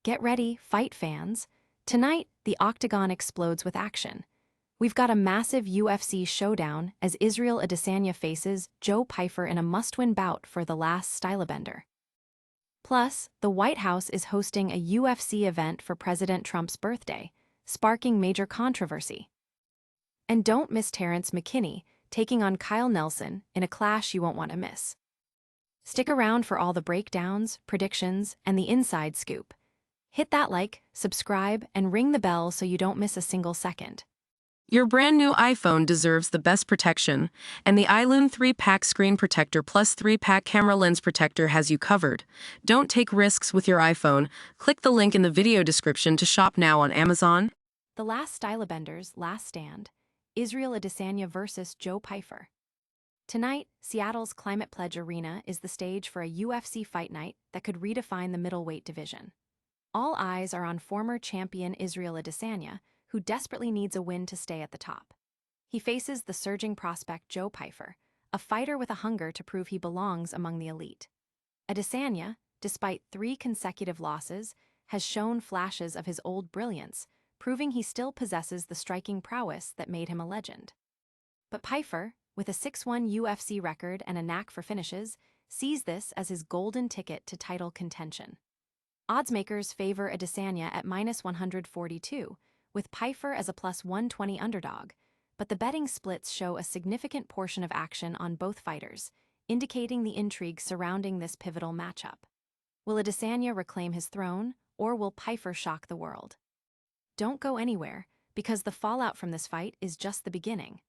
Get ready, fight fans. Tonight, the octagon explodes with action. We've got a massive UFC showdown as Israel Adesanya faces Joe Pyfer in a must-win bout for the last stylebender. Plus, the White House is hosting a UFC event for President Trump's birthday, sparking major controversy. And don't miss Terrance McKinney taking on Kyle Nelson in a clash you won't want to miss. Stick around for all the breakdowns, predictions, and the inside scoop. Hit that like, subscribe, and ring the bell so you don't miss a single second. Your brand new iPhone deserves the best protection, and the iLume 3-pack screen protector plus 3-pack camera lens protector has you covered. Don't take risks with your iPhone. Click the link in the video description to shop now on Amazon. The last stylebender's last stand, Israel Adesanya versus Joe Pyfer. Tonight, Seattle's Climate Pledge Arena is the stage for a UFC Fight Night that could redefine the middleweight division. All eyes are on former champion Israel Adesanya, who desperately needs a win to stay at the top. He faces the surging prospect Joe Pyfer, a fighter with a hunger to prove he belongs among the elite. Adesanya, despite 3 consecutive losses, has shown flashes of his old brilliance, proving he still possesses the striking prowess that made him a legend. But Pyfer, with a 6-1 UFC record and a knack for finishes, sees this as his golden ticket to title contention. Oddsmakers favor Adesanya at -142, with Pyfer as a +120 underdog, but the betting splits show a significant portion of action on both fighters, indicating the intrigue surrounding this pivotal matchup. Will Adesanya reclaim his throne, or will Pyfer shock the world? Don't go anywhere, because the fallout from this fight is just the beginning.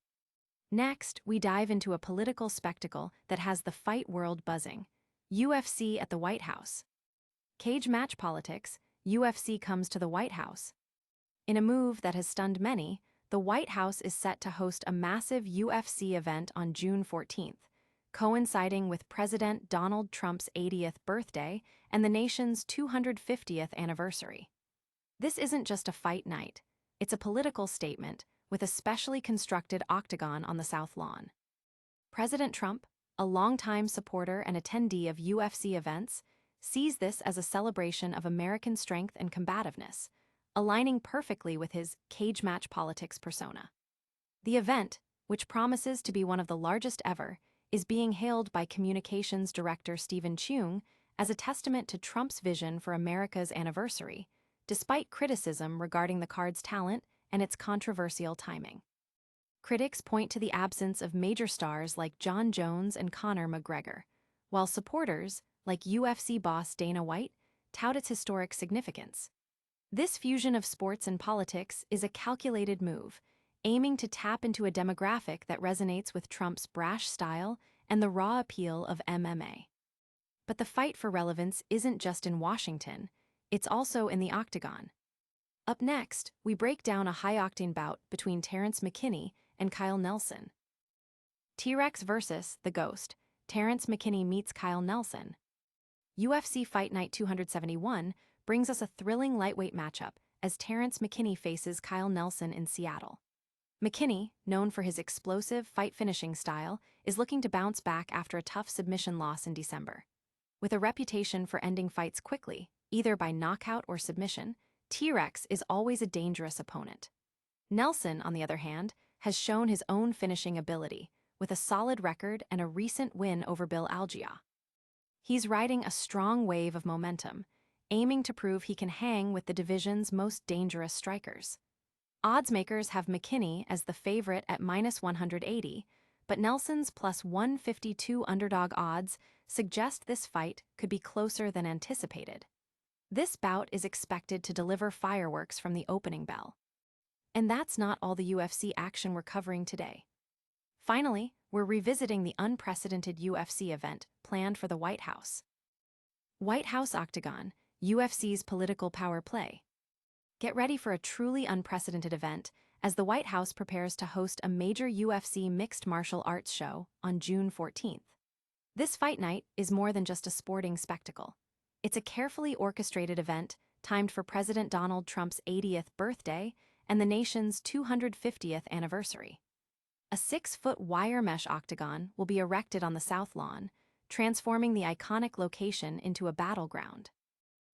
Next, we dive into a political spectacle that has the fight world buzzing: UFC at the White House. Cage match politics, UFC comes to the White House. In a move that has stunned many, the White House is set to host a massive UFC event on June 14th, coinciding with President Donald Trump's 80th birthday and the nation's 250th anniversary. This isn't just a fight night, it's a political statement with a specially constructed octagon on the South Lawn. President Trump, a longtime supporter and attendee of UFC events, sees this as a celebration of American strength and combativeness, aligning perfectly with his cage match politics persona. The event, which promises to be one of the largest ever, is being hailed by Communications Director Stephen Cheung as a testament to Trump's vision for America's anniversary, despite criticism regarding the card's talent and its controversial timing. Critics point to the absence of major stars like Jon Jones and Conor McGregor, while supporters, like UFC boss Dana White, tout its historic significance. This fusion of sports and politics is a calculated move, aiming to tap into a demographic that resonates with Trump's brash style and the raw appeal of MMA. But the fight for relevance isn't just in Washington, it's also in the octagon. Up next, we break down a high-octane bout between Terrance McKinney and Kyle Nelson. T-Rex versus the Ghost, Terrance McKinney meets Kyle Nelson. UFC Fight Night 271 brings us a thrilling lightweight matchup as Terrance McKinney faces Kyle Nelson in Seattle. McKinney, known for his explosive fight-finishing style, is looking to bounce back after a tough submission loss in December. With a reputation for ending fights quickly, either by knockout or submission, T-Rex is always a dangerous opponent. Nelson, on the other hand, has shown his own finishing ability, with a solid record and a recent win over Bill Algea. He's riding a strong wave of momentum, aiming to prove he can hang with the division's most dangerous strikers. Oddsmakers have McKinney as the favorite at -180, but Nelson's +152 underdog odds suggest this fight could be closer than anticipated. This bout is expected to deliver fireworks from the opening bell. And that's not all the UFC action we're covering today. Finally, we're revisiting the unprecedented UFC event planned for the White House. White House Octagon, UFC's political power play. Get ready for a truly unprecedented event as the White House prepares to host a major UFC mixed martial arts show on June 14th. This fight night is more than just a sporting spectacle. It's a carefully orchestrated event timed for President Donald Trump's 80th birthday and the nation's 250th anniversary. A 6-foot wire mesh octagon will be erected on the South Lawn, transforming the iconic location into a battleground.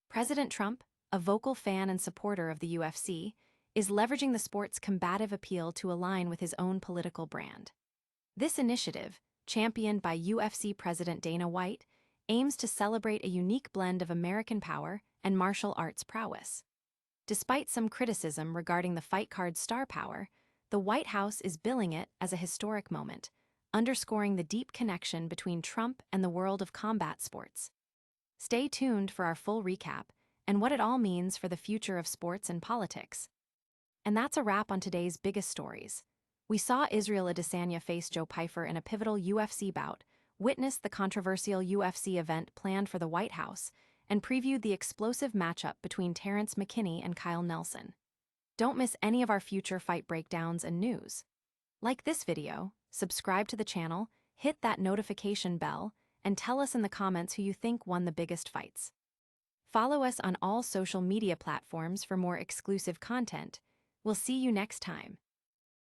President Trump, a vocal fan and supporter of the UFC, is leveraging the sport's combative appeal to align with his own political brand. This initiative, championed by UFC President Dana White, aims to celebrate a unique blend of American power and martial arts prowess. Despite some criticism regarding the fight card's star power, the White House is billing it as a historic moment, underscoring the deep connection between Trump and the world of combat sports. Stay tuned for our full recap and what it all means for the future of sports and politics. And that's a wrap on today's biggest stories. We saw Israel Adesanya face Joe Pyfer in a pivotal UFC bout, witnessed the controversial UFC event planned for the White House, and previewed the explosive matchup between Terrance McKinney and Kyle Nelson. Don't miss any of our future fight breakdowns and news. Like this video, subscribe to the channel, hit that notification bell, and tell us in the comments who you think won the biggest fights. Follow us on all social media platforms for more exclusive content. We'll see you next time.